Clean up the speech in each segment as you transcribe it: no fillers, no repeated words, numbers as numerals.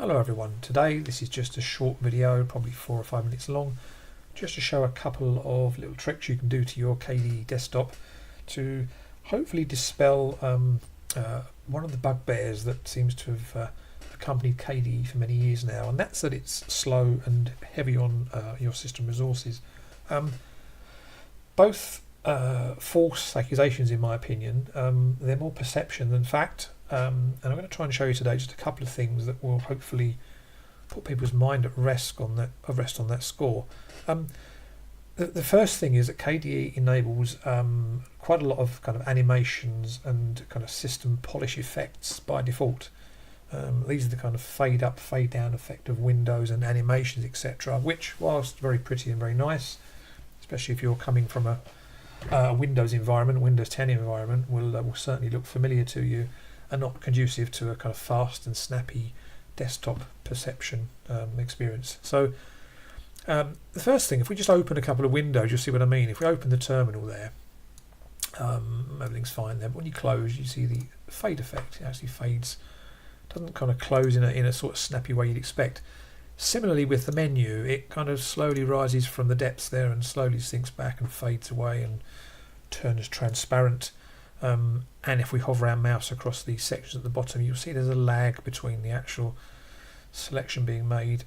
Hello everyone, today this is just a short video, probably 4 or 5 minutes long, just to show a couple of little tricks you can do to your KDE desktop to hopefully dispel one of the bugbears that seems to have accompanied KDE for many years now, and that's that it's slow and heavy on your system resources. Both false accusations in my opinion. They're more perception than fact. And I'm going to try and show you today just a couple of things that will hopefully put people's mind at rest on that score. The first thing is that KDE enables quite a lot of kind of animations and kind of system polish effects by default. These are the kind of fade up, fade down effect of windows and animations, etc., which, whilst very pretty and very nice, especially if you're coming from a Windows environment, Windows 10 environment, will certainly look familiar to you and not conducive to a kind of fast and snappy desktop perception experience. So the first thing, if we just open a couple of windows, you'll see what I mean. If we open the terminal there, everything's fine there, but when you close, you see the fade effect. It actually fades, doesn't kind of close in a sort of snappy way you'd expect. Similarly with the menu, it kind of slowly rises from the depths there and slowly sinks back and fades away and turns transparent. And if we hover our mouse across these sections at the bottom, you'll see there's a lag between the actual selection being made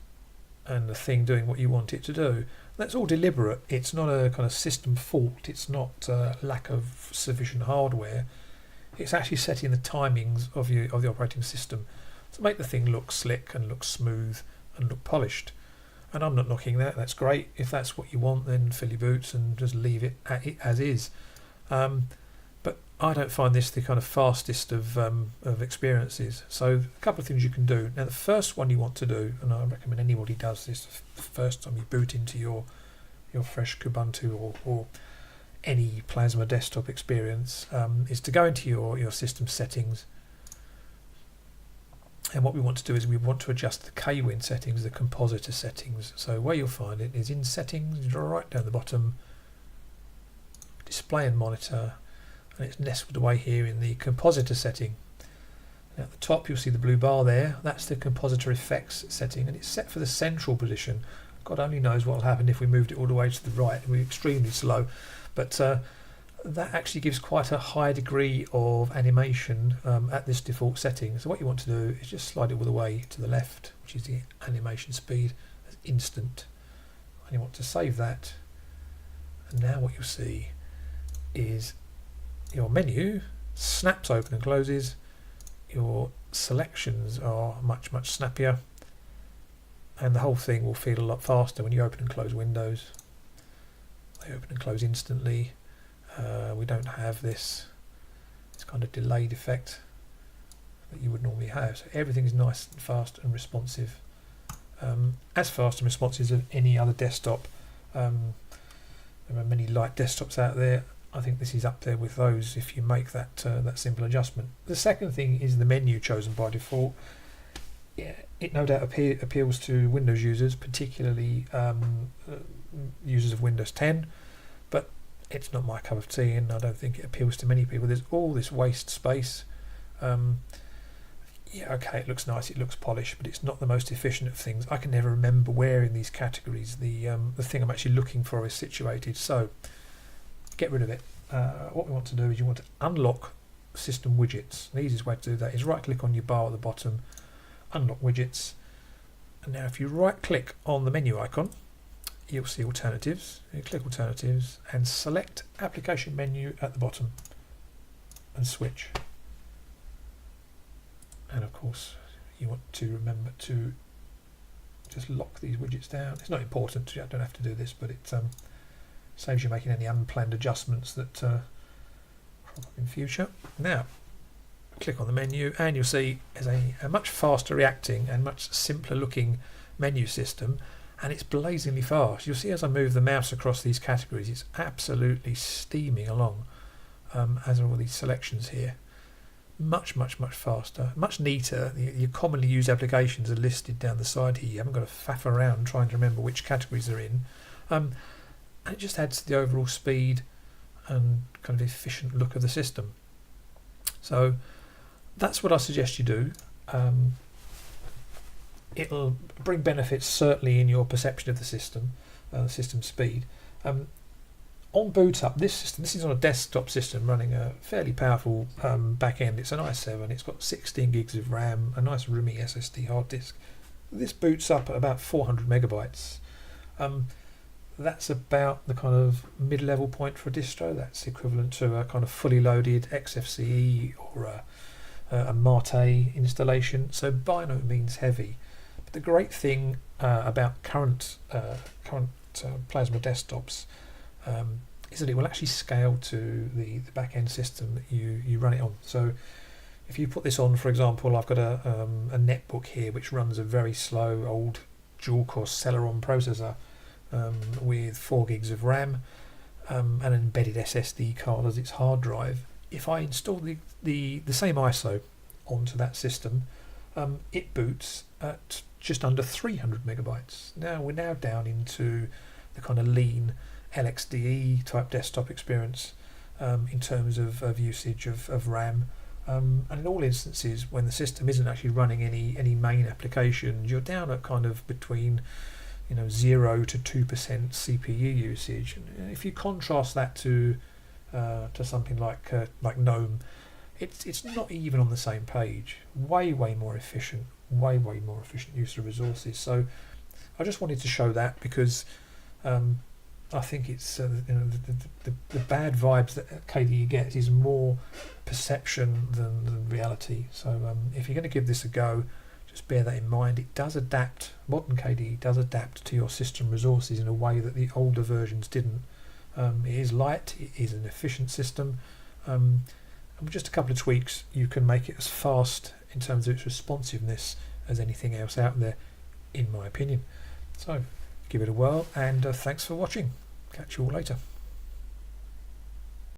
and the thing doing what you want it to do. That's all deliberate. It's not a kind of system fault. It's not lack of sufficient hardware. It's actually setting the timings of the operating system to make the thing look slick and look smooth and look polished. And I'm not knocking that. That's great. If that's what you want, then fill your boots and just leave it as is. But I don't find this the kind of fastest of experiences. So a couple of things you can do. Now the first one you want to do, and I recommend anybody does this the first time you boot into your fresh Kubuntu or any Plasma desktop experience, is to go into your system settings. And what we want to do is we want to adjust the KWin settings, the Compositor Settings. So where you'll find it is in Settings, right down the bottom, Display and Monitor, and it's nestled away here in the Compositor setting. Now at the top you'll see the blue bar there. That's the Compositor Effects setting, and it's set for the central position. God only knows what will happen if we moved it all the way to the right. It will be extremely slow, but that actually gives quite a high degree of animation at this default setting. So what you want to do is just slide it all the way to the left, which is the animation speed as instant, and you want to save that. And now what you'll see is your menu snaps open and closes. Your selections are much snappier, and the whole thing will feel a lot faster when you open and close windows. They open and close instantly. We don't have this kind of delayed effect that you would normally have. So everything is nice and fast and responsive, as fast and responsive as any other desktop. There are many light desktops out there. I think this is up there with those if you make that simple adjustment. The second thing is the menu chosen by default. Yeah, it no doubt appeals to Windows users, particularly users of Windows 10, but it's not my cup of tea, and I don't think it appeals to many people. There's all this waste space. Yeah, okay, it looks nice, it looks polished, but it's not the most efficient of things. I can never remember where in these categories the thing I'm actually looking for is situated, so get rid of it. What we want to do is you want to unlock system widgets. The easiest way to do that is right click on your bar at the bottom, unlock widgets, and now if you right click on the menu icon, you'll see alternatives. You click alternatives and select application menu at the bottom and switch. And of course you want to remember to just lock these widgets down. It's not important, you don't have to do this, but it saves you making any unplanned adjustments that crop up in future. Now click on the menu and you'll see there's a much faster reacting and much simpler looking menu system, and it's blazingly fast. You'll see as I move the mouse across these categories, it's absolutely steaming along, as are all these selections here. Much faster, much neater. Your commonly used applications are listed down the side here. You haven't got to faff around trying to remember which categories they're in. And it just adds to the overall speed and kind of efficient look of the system. So that's what I suggest you do. it'll bring benefits certainly in your perception of the system speed. On boot up, this is on a desktop system running a fairly powerful back end. It's an i7, it's got 16 gigs of RAM, a nice roomy SSD hard disk. This boots up at about 400 megabytes. That's about the kind of mid-level point for a distro. That's equivalent to a kind of fully loaded XFCE or a Mate installation, so by no means heavy. But the great thing about current Plasma desktops is that it will actually scale to the back-end system that you run it on. So if you put this on, for example, I've got a netbook here which runs a very slow old dual-core Celeron processor with 4 gigs of RAM and an embedded SSD card as its hard drive. If I install the same ISO onto that system, it boots at just under 300 megabytes. Now we're down into the kind of lean LXDE type desktop experience in terms of usage of RAM. And in all instances, when the system isn't actually running any main applications, you're down at kind of between 0 to 2% CPU usage. And if you contrast that to something like GNOME, it's not even on the same page. Way more efficient. Way more efficient use of resources. So I just wanted to show that because I think it's the bad vibes that KDE gets is more perception than reality. So if you're going to give this a go, just bear that in mind. It does adapt. Modern KDE does adapt to your system resources in a way that the older versions didn't. It is light. It is an efficient system. And with just a couple of tweaks, you can make it as fast in terms of its responsiveness as anything else out there, in my opinion. So give it a whirl, and thanks for watching. Catch you all later.